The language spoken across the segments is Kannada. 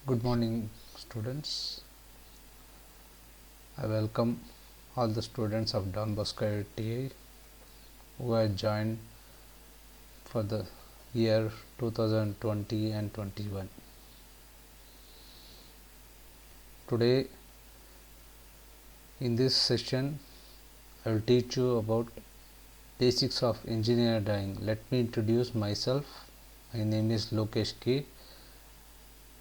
Good morning, students. I welcome all the students of Don Bosco IITA who have joined for the year 2020 and 21. Today, in this session, I will teach you about basics of engineering drawing. Let me introduce myself. My name is Lokesh K.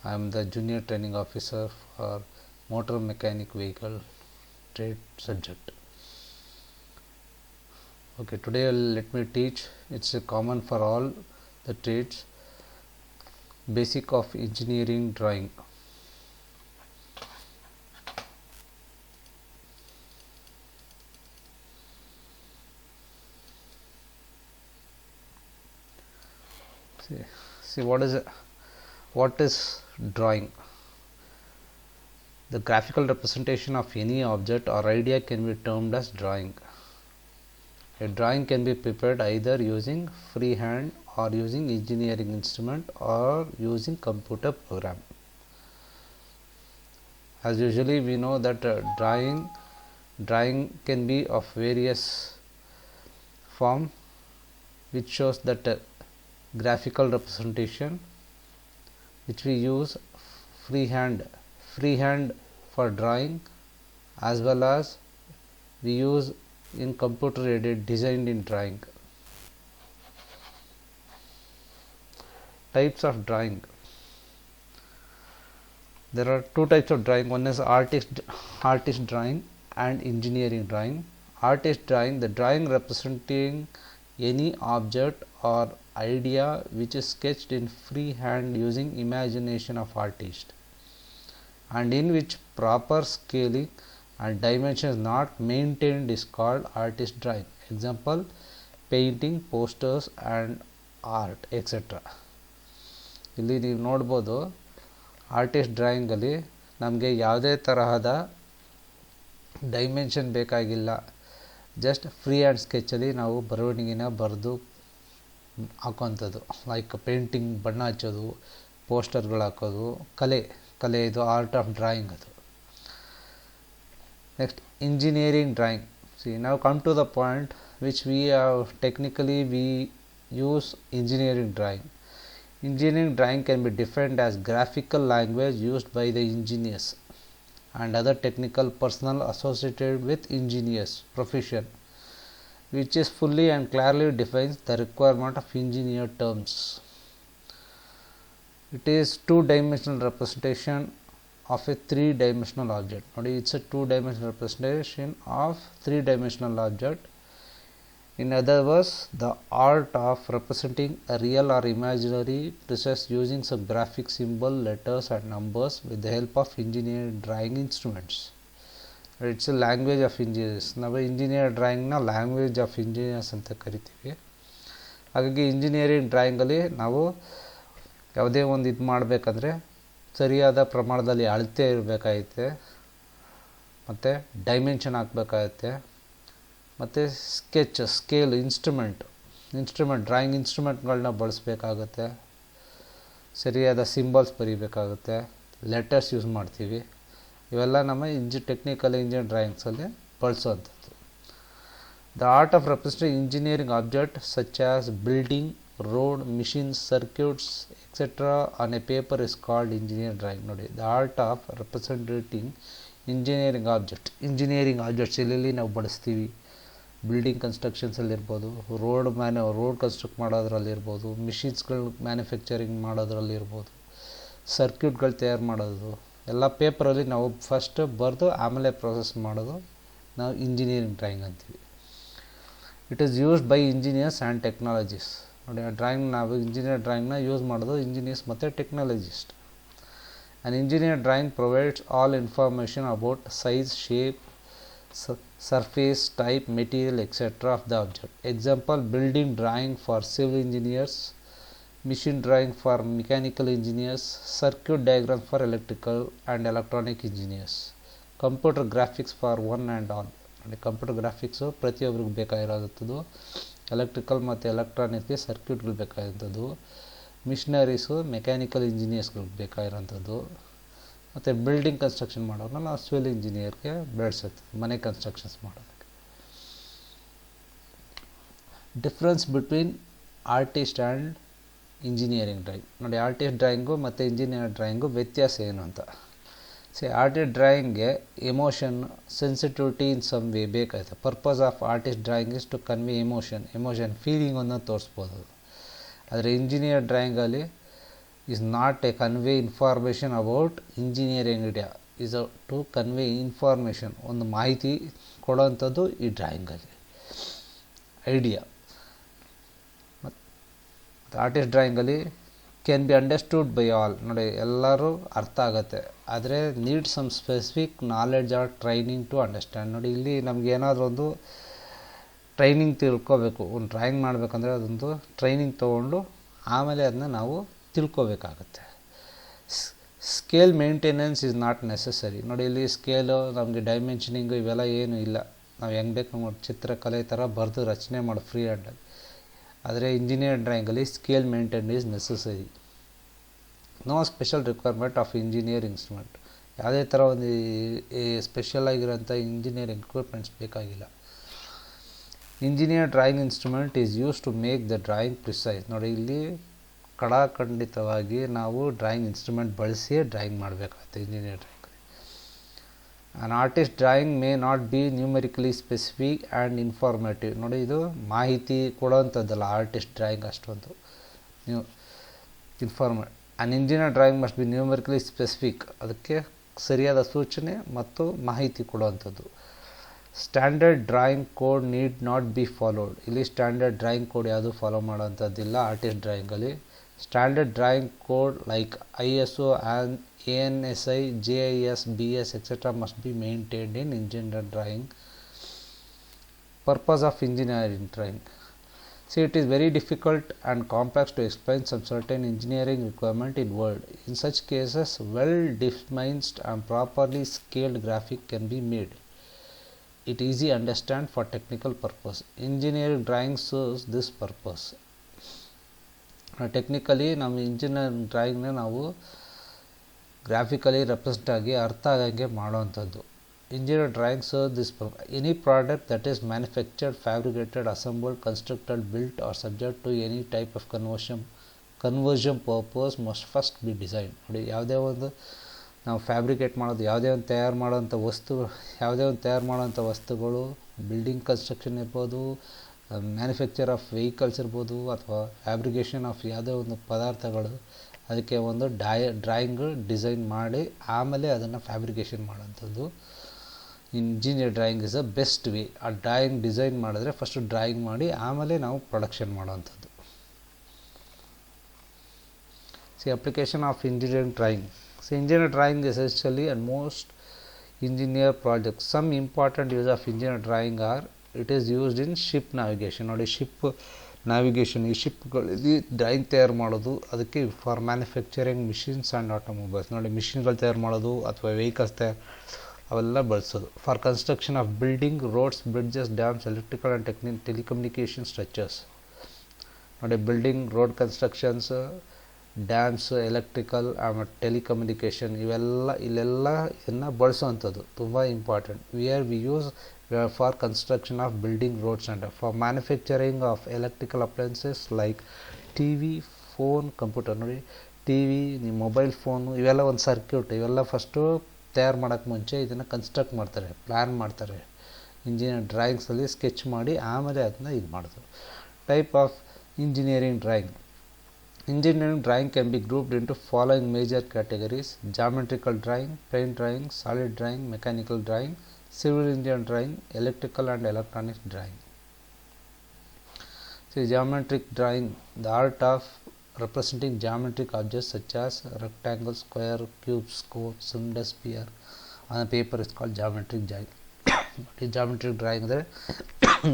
I am the Junior Training Officer for Motor Mechanic Vehicle trade subject. Okay, today let me teach, it's a common for all the trades, basic of engineering drawing. See what is drawing? The graphical representation of any object or idea can be termed as drawing. A drawing can be prepared either using freehand or using engineering instrument or using computer program. As usually we know that drawing can be of various form, which shows that graphical representation which we use freehand for drawing, as well as we use in computer aided design in drawing. Types of drawing. There are two types of drawing. One is artist drawing and engineering drawing. Artist drawing, the drawing representing any object or idea which is sketched in freehand using imagination of artist, and in which proper scaling and dimensions not maintained is called artist drawing. Example, painting, posters and art, etc. ಇಲ್ಲಿ ನೀವು ನೋಡ್ಬೋದು, ಆರ್ಟಿಸ್ಟ್ ಡ್ರಾಯಿಂಗಲ್ಲಿ ನಮಗೆ ಯಾವುದೇ ತರಹದ ಡೈಮೆನ್ಷನ್ ಬೇಕಾಗಿಲ್ಲ. ಜಸ್ಟ್ ಫ್ರೀ ಹ್ಯಾಂಡ್ ಸ್ಕೆಚಲ್ಲಿ ನಾವು ಬರವಣಿಗೆನ ಬರೆದು ಹಾಕೋಂಥದ್ದು. ಲೈಕ್ ಪೇಂಟಿಂಗ್, ಬಣ್ಣ ಹಚ್ಚೋದು, ಪೋಸ್ಟರ್ಗಳು ಹಾಕೋದು, ಕಲೆ ಇದು ಆರ್ಟ್ ಆಫ್ ಡ್ರಾಯಿಂಗ್ ಅದು. Next, engineering drawing. See, now come to the point which we have technically we use engineering drawing. Engineering drawing can be defined as graphical language used by the engineers and other technical personnel associated with engineers profession, which is fully and clearly defines the requirement of engineer terms. It is two-dimensional representation of a three-dimensional object. It's a two-dimensional representation of three-dimensional object. In other words, the art of representing a real or imaginary process using some graphic symbol, letters and numbers with the help of engineering drawing instruments. It's a language of engineers. ನಾವು ಇಂಜಿನಿಯರ್ ಡ್ರಾಯಿಂಗ್ನ ಲ್ಯಾಂಗ್ವೇಜ್ ಆಫ್ ಇಂಜಿನಿಯರ್ಸ್ ಅಂತ ಕರಿತೀವಿ. ಹಾಗಾಗಿ ಇಂಜಿನಿಯರಿಂಗ್ ಡ್ರಾಯಿಂಗಲ್ಲಿ ನಾವು ಯಾವುದೇ ಒಂದು ಇದು ಮಾಡಬೇಕಂದ್ರೆ ಸರಿಯಾದ ಪ್ರಮಾಣದಲ್ಲಿ ಅಳತೆ ಇರಬೇಕಾಗುತ್ತೆ, ಮತ್ತು ಡೈಮೆನ್ಷನ್ ಹಾಕಬೇಕಾಗುತ್ತೆ, ಮತ್ತು ಸ್ಕೇಲ್, ಇನ್ಸ್ಟ್ರೂಮೆಂಟ್ ಡ್ರಾಯಿಂಗ್ ಇನ್ಸ್ಟ್ರೂಮೆಂಟ್ಗಳನ್ನ ಬಳಸಬೇಕಾಗುತ್ತೆ, ಸರಿಯಾದ ಸಿಂಬಲ್ಸ್ ಬರೀಬೇಕಾಗುತ್ತೆ, ಲೆಟರ್ಸ್ ಯೂಸ್ ಮಾಡ್ತೀವಿ. ಇವೆಲ್ಲ ನಮ್ಮ ಟೆಕ್ನಿಕಲ್ ಇಂಜಿನಿಯರಿಂಗ್ ಡ್ರಾಯಿಂಗ್ಸಲ್ಲಿ ಬಳಸುವಂಥದ್ದು. The art of representing engineering object such as building, road, machines, circuits, etc. on a paper is called engineering drawing. ನೋಡಿ, the art of representing engineering objects ಇಲ್ಲಿ ನಾವು ಬಳಸ್ತೀವಿ. ಬಿಲ್ಡಿಂಗ್ ಕನ್ಸ್ಟ್ರಕ್ಷನ್ಸಲ್ಲಿ ಇರ್ಬೋದು, ರೋಡ್ ಕನ್ಸ್ಟ್ರಕ್ಟ್ ಮಾಡೋದ್ರಲ್ಲಿ ಇರ್ಬೋದು, ಮಿಷಿನ್ಸ್ಗಳು ಮ್ಯಾನುಫ್ಯಾಕ್ಚರಿಂಗ್ ಮಾಡೋದ್ರಲ್ಲಿ ಇರ್ಬೋದು, ಸರ್ಕ್ಯೂಟ್ಗಳು ತಯಾರು ಮಾಡೋದು ಎಲ್ಲ ಪೇಪರಲ್ಲಿ ನಾವು ಫಸ್ಟ್ ಬರೆದು ಆಮೇಲೆ ಪ್ರೋಸೆಸ್ ಮಾಡೋದು ನಾವು ಇಂಜಿನಿಯರಿಂಗ್ ಡ್ರಾಯಿಂಗ್ ಅಂತೀವಿ. It is used by engineers and technologist. ನೋಡಿ, ಆ ಡ್ರಾಯಿಂಗ್ ನಾವು ಇಂಜಿನಿಯರ್ ಡ್ರಾಯಿಂಗ್ನ ಯೂಸ್ ಮಾಡೋದು ಇಂಜಿನಿಯರ್ಸ್ ಮತ್ತು technologist. And engineer drawing provides all information about size, shape, surface, type, material etcetera of the object. Example, building drawing for civil engineers, machine drawing for mechanical engineers, circuit diagram for electrical and electronic engineers, computer graphics for one and all. Computer graphics ಪ್ರತಿಯೊಬ್ಬರಿಗೂ ಬೇಕಾಗಿರೋಂಥದ್ದು, ಎಲೆಕ್ಟ್ರಿಕಲ್ ಮತ್ತು ಎಲೆಕ್ಟ್ರಾನಿಕ್ಗೆ ಸರ್ಕ್ಯೂಟ್ಗಳು ಬೇಕಾಗಿರೋಂಥದ್ದು, ಮಿಷನರೀಸು ಮೆಕ್ಯಾನಿಕಲ್ ಇಂಜಿನಿಯರ್ಸ್ಗಳಿಗೆ ಬೇಕಾಗಿರೋಂಥದ್ದು, ಮತ್ತು ಬಿಲ್ಡಿಂಗ್ ಕನ್ಸ್ಟ್ರಕ್ಷನ್ ಮಾಡೋರನ್ನ ನಾವು ಸಿವಿಲ್ ಇಂಜಿನಿಯರ್ಗೆ ಬೆಳೆಸುತ್ತೆ ಮನೆ ಕನ್ಸ್ಟ್ರಕ್ಷನ್ಸ್ ಮಾಡೋದಕ್ಕೆ. Difference between artist and engineering drawing. ನೋಡಿ, ಆರ್ಟಿಸ್ಟ್ ಡ್ರಾಯಿಂಗು ಮತ್ತು ಇಂಜಿನಿಯರ್ ಡ್ರಾಯಿಂಗು ವ್ಯತ್ಯಾಸ ಏನು ಅಂತ. ಆರ್ಟಿಸ್ಟ್ ಡ್ರಾಯಿಂಗ್ಗೆ emotion, sensitivity in some way ಬೇಕಾಯ್ತು. Purpose of artist drawing is to convey emotion ಫೀಲಿಂಗನ್ನು ತೋರಿಸ್ಬೋದು. ಆದರೆ ಇಂಜಿನಿಯರ್ ಡ್ರಾಯಿಂಗಲ್ಲಿ is not a convey information about engineering idea, is to convey information, ಒಂದು ಮಾಹಿತಿ ಕೊಡೋವಂಥದ್ದು ಈ ಡ್ರಾಯಿಂಗಲ್ಲಿ ಐಡಿಯಾ. ಮತ್ತು ಆರ್ಟಿಸ್ಟ್ ಡ್ರಾಯಿಂಗಲ್ಲಿ can be understood by all. ನೋಡಿ, ಎಲ್ಲರೂ ಅರ್ಥ ಆಗುತ್ತೆ, ಆದರೆ need some specific knowledge or training to understand. ನೋಡಿ, ಇಲ್ಲಿ ನಮ್ಗೆ ಏನಾದರೂ ಒಂದು ಟ್ರೈನಿಂಗ್ ತಿಳ್ಕೊಬೇಕು. ಒಂದು ಡ್ರಾಯಿಂಗ್ ಮಾಡಬೇಕಂದ್ರೆ ಅದೊಂದು ಟ್ರೈನಿಂಗ್ ತೊಗೊಂಡು ಆಮೇಲೆ ಅದನ್ನ ನಾವು ತಿಳ್ಕೊಬೇಕಾಗತ್ತೆ. Scale maintenance is not necessary. ನೋಡಿ, ಇಲ್ಲಿ ಸ್ಕೇಲು ನಮಗೆ ಡೈಮೆನ್ಷನಿಂಗು ಇವೆಲ್ಲ ಏನೂ ಇಲ್ಲ. ನಾವು ಹೆಂಗೆ ಬೇಕು ನೋಡಿ ಚಿತ್ರಕಲೆ ಥರ ಬರೆದು ರಚನೆ ಮಾಡಿ ಫ್ರೀ ಹ್ಯಾಂಡಲ್ಲಿ. ಆದರೆ ಇಂಜಿನಿಯರ್ ಡ್ರಾಯಿಂಗಲ್ಲಿ scale maintain is necessary. No special requirement of engineer instrument. ಯಾವುದೇ ಥರ ಒಂದು ಸ್ಪೆಷಲ್ ಆಗಿರೋಂಥ ಇಂಜಿನಿಯರಿಂಗ್ ಎಕ್ವಿಪ್ಮೆಂಟ್ಸ್ ಬೇಕಾಗಿಲ್ಲ. Engineer drawing instrument is use to make the drawing precise. ನೋಡಿ, ಇಲ್ಲಿ ಖಡಾಖಂಡಿತವಾಗಿ ನಾವು ಡ್ರಾಯಿಂಗ್ ಇನ್ಸ್ಟ್ರೂಮೆಂಟ್ ಬಳಸಿಯೇ ಡ್ರಾಯಿಂಗ್ ಮಾಡಬೇಕಾಗುತ್ತೆ engineer drawing. An artist drawing may not be numerically specific and informative. ನೋಡಿ, ಇದು ಮಾಹಿತಿ ಕೊಡೋವಂಥದ್ದಲ್ಲ ಆರ್ಟಿಸ್ಟ್ ಡ್ರಾಯಿಂಗ್ ಅಷ್ಟೊಂದು an engineer drawing must be numerically specific. ಅದಕ್ಕೆ ಸರಿಯಾದ ಸೂಚನೆ ಮತ್ತು ಮಾಹಿತಿ ಕೊಡುವಂಥದ್ದು. Standard drawing code need not be followed. ಇಲ್ಲಿ ಸ್ಟ್ಯಾಂಡರ್ಡ್ ಡ್ರಾಯಿಂಗ್ ಕೋಡ್ ಯಾವುದು ಫಾಲೋ ಮಾಡೋವಂಥದ್ದಿಲ್ಲ ಆರ್ಟಿಸ್ಟ್ ಡ್ರಾಯಿಂಗಲ್ಲಿ. Standard drawing code like ISO and ANSI, JIS, BS, etc. must be maintained in engineer drawing. Purpose of engineering drawing. See, it is very difficult and complex to explain some certain engineering requirement in word. In such cases, well-defined and properly scaled graphic can be made. It easy understand for technical purpose. Engineering drawing serves this purpose. Technically ನಮ್ಮ ಇಂಜಿನಿಯರ್ ಡ್ರಾಯಿಂಗ್ನ ನಾವು ಗ್ರಾಫಿಕಲಿ ರೆಪ್ರೆಸೆಂಟ್ ಆಗಿ ಅರ್ಥ ಆಗಂಗೆ ಮಾಡೋವಂಥದ್ದು. Engineer drawing serve this any product that is manufactured, fabricated, assembled, constructed, built or subject to any type of conversion purpose must first be design. ನೋಡಿ, ಯಾವುದೇ ಒಂದು ನಾವು ಫ್ಯಾಬ್ರಿಕೇಟ್ ಮಾಡೋದು, ಯಾವುದೇ ಒಂದು ತಯಾರು ಮಾಡೋವಂಥ ವಸ್ತುಗಳು ಬಿಲ್ಡಿಂಗ್ ಕನ್ಸ್ಟ್ರಕ್ಷನ್ ಇರ್ಬೋದು, ಮ್ಯಾನುಫ್ಯಾಕ್ಚರ್ ಆಫ್ ವೆಹಿಕಲ್ಸ್ ಇರ್ಬೋದು, ಅಥವಾ ಫ್ಯಾಬ್ರಿಕೇಷನ್ ಆಫ್ ಯಾವುದೇ ಒಂದು ಪದಾರ್ಥಗಳು, ಅದಕ್ಕೆ ಒಂದು ಡ್ರಾಯಿಂಗ್ ಡಿಸೈನ್ ಮಾಡಿ ಆಮೇಲೆ ಅದನ್ನು ಫ್ಯಾಬ್ರಿಕೇಷನ್ ಮಾಡೋಂಥದ್ದು. Engineer drawing is a best way. ಆ ಡ್ರಾಯಿಂಗ್ ಡಿಸೈನ್ ಮಾಡಿದ್ರೆ ಫಸ್ಟು ಡ್ರಾಯಿಂಗ್ ಮಾಡಿ ಆಮೇಲೆ ನಾವು ಪ್ರೊಡಕ್ಷನ್ ಮಾಡೋವಂಥದ್ದು. Application of engineering drawing. Engineer drawing is essentially and most engineer projects. Some important use of engineer drawing are, it is used in ship navigation. ನೋಡಿ, ಶಿಪ್ ನ್ಯಾವಿಗೇಷನ್, ಈ ಶಿಪ್ಗಳಲ್ಲಿ ಡ್ರಾಯಿಂಗ್ ತಯಾರು ಮಾಡೋದು, ಅದಕ್ಕೆ for manufacturing machines and automobiles. ನೋಡಿ, ಮಿಷಿನ್ಗಳು ತಯಾರು ಮಾಡೋದು ಅಥವಾ ವೆಹಿಕಲ್ಸ್ ಅವೆಲ್ಲ ಬಳಸೋದು. For construction of building, roads, bridges, dams, electrical and telecommunication structures. ನೋಡಿ, building, road constructions, dams, electrical ಆಮೇಲೆ ಟೆಲಿಕಮ್ಯುನಿಕೇಷನ್ ಇಲ್ಲೆಲ್ಲ ಇದನ್ನು ಬಳಸೋವಂಥದ್ದು ತುಂಬ important. We use for construction of building, roads and for manufacturing of electrical appliances like TV, phone, computer. ನೋಡಿ, TV, ನಿಮ್ಮ ಮೊಬೈಲ್ ಫೋನು, ಇವೆಲ್ಲ ಒಂದು ಸರ್ಕ್ಯೂಟ್. ಇವೆಲ್ಲ ಫಸ್ಟು ತಯಾರು ಮಾಡೋಕ್ಕೆ ಮುಂಚೆ ಇದನ್ನು ಕನ್ಸ್ಟ್ರಕ್ಟ್ ಮಾಡ್ತಾರೆ, ಪ್ಲ್ಯಾನ್ ಮಾಡ್ತಾರೆ. ಇಂಜಿನಿಯರ್ ಡ್ರಾಯಿಂಗ್ಸಲ್ಲಿ ಸ್ಕೆಚ್ ಮಾಡಿ ಆಮೇಲೆ ಅದನ್ನ ಇದು ಮಾಡೋದು. Type of engineering drawing. Engineering drawing can be grouped into following major categories: geometrical drawing, plain drawing, solid drawing, mechanical drawing, civil engineering drawing, electrical and electronic drawing. Geometric drawing, the art of representing geometric objects such as rectangle, square, cubes, cone, cylinder, sphere on a paper is called geometric drawing. Geometric drawing ಅಂದರೆ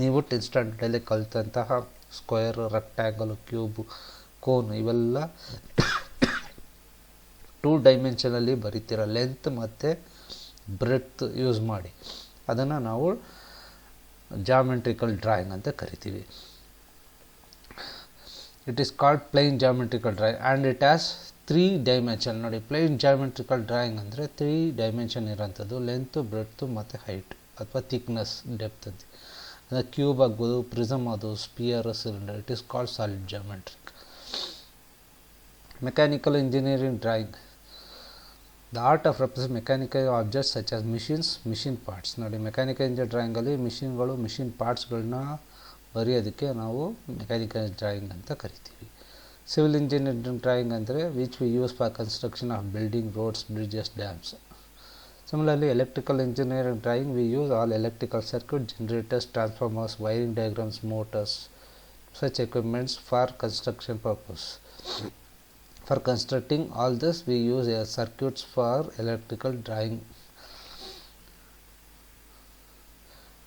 ನೀವು 10th ಸ್ಟ್ಯಾಂಡರ್ಡಲ್ಲಿ ಕಲಿತಂತಹ ಸ್ಕ್ವೇರ್, ರೆಕ್ಟ್ಯಾಂಗಲ್, ಕ್ಯೂಬ್, ಕೋನ್ ಇವೆಲ್ಲ 2 ಡೈಮೆನ್ಷನಲ್ಲಿ ಬರೀತೀರ. ಲೆಂತ್ ಮತ್ತು ಬ್ರೆಡ್ತ್ ಯೂಸ್ ಮಾಡಿ ಅದನ್ನು ನಾವು ಜಾಮೆಟ್ರಿಕಲ್ ಡ್ರಾಯಿಂಗ್ ಅಂತ ಕರಿತೀವಿ. It is called plain geometrical drawing and it has 3 dimension ನೋಡಿ. ಪ್ಲೇನ್ ಜಾಮೆಟ್ರಿಕಲ್ ಡ್ರಾಯಿಂಗ್ ಅಂದರೆ 3 ಡೈಮೆನ್ಷನ್ ಇರೋಂಥದ್ದು, ಲೆಂತು, ಬ್ರೆಡ್ತು ಮತ್ತು ಹೈಟ್ ಅಥವಾ ಥಿಕ್ನೆಸ್, ಡೆಪ್ತ್ ಅಂತ. ಅಂದರೆ ಕ್ಯೂಬ್ ಆಗ್ಬೋದು, ಪ್ರಿಸಮ್ ಅದು, sphere, cylinder. It is called solid geometric. Mechanical engineering drawing, the art of represent mechanical objects such as machines, machine parts. ನೋಡಿ, ಮೆಕ್ಯಾನಿಕಲ್ ಇಂಜಿನಿಯರಿಂಗ್ ಡ್ರಾಯಿಂಗಲ್ಲಿ ಮಿಷಿನ್ಗಳು, ಮಿಷಿನ್ ಪಾರ್ಟ್ಸ್ಗಳನ್ನ ಬರೆಯೋದಕ್ಕೆ ನಾವು ಮೆಕ್ಯಾನಿಕಲ್ ಡ್ರಾಯಿಂಗ್ ಅಂತ ಕರಿತೀವಿ. ಸಿವಿಲ್ ಇಂಜಿನಿಯರಿಂಗ್ ಡ್ರಾಯಿಂಗ್ ಅಂದರೆ which we use for construction of building, roads, bridges, dams. Similarly, electrical engineering drawing, we use all electrical circuit, generators, transformers, wiring diagrams, motors, such equipments for construction purpose. For constructing all this, we use circuits for electrical drawing.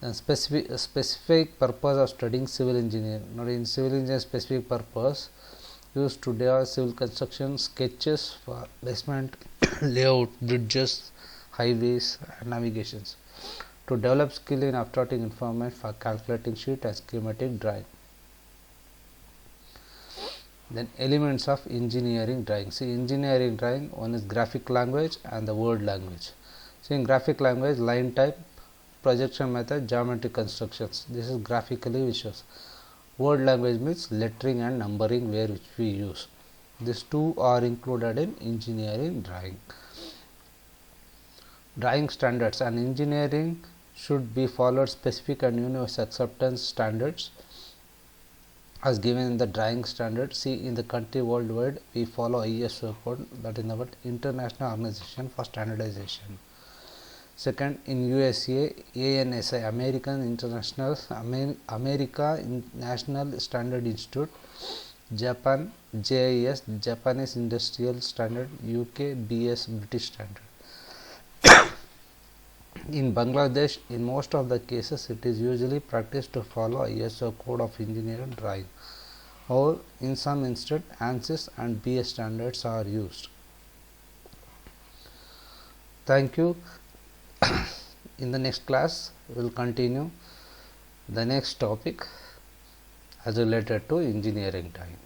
And specific purpose of studying civil engineering. Now, in civil engineering, specific purpose used to develop civil construction sketches for basement, layout, bridges, highways, and navigations. To develop skill in abstracting information for calculating sheet and schematic drawing. Then elements of engineering drawing. See, engineering drawing, one is graphic language and the word language. So, in graphic language, line type, projection method, geometric constructions. This is graphically visuals. Word language means lettering and numbering, where which we use. These two are included in engineering drawing. Drawing standards. And engineering should be followed specific and universal acceptance standards as given in the drawing standard. See, in the country worldwide we follow ISO code, that is our International Organization for Standardization. Second, in USA, ANSI, American International America National Standard Institute. Japan, JIS, Japanese Industrial Standard. UK, BS, British Standard. In Bangladesh, in most of the cases, it is usually practiced to follow ISO code of engineering drawing, or in some instances ANSYS and BS standards are used. Thank you. In the next class, we will continue the next topic as related to engineering drawing.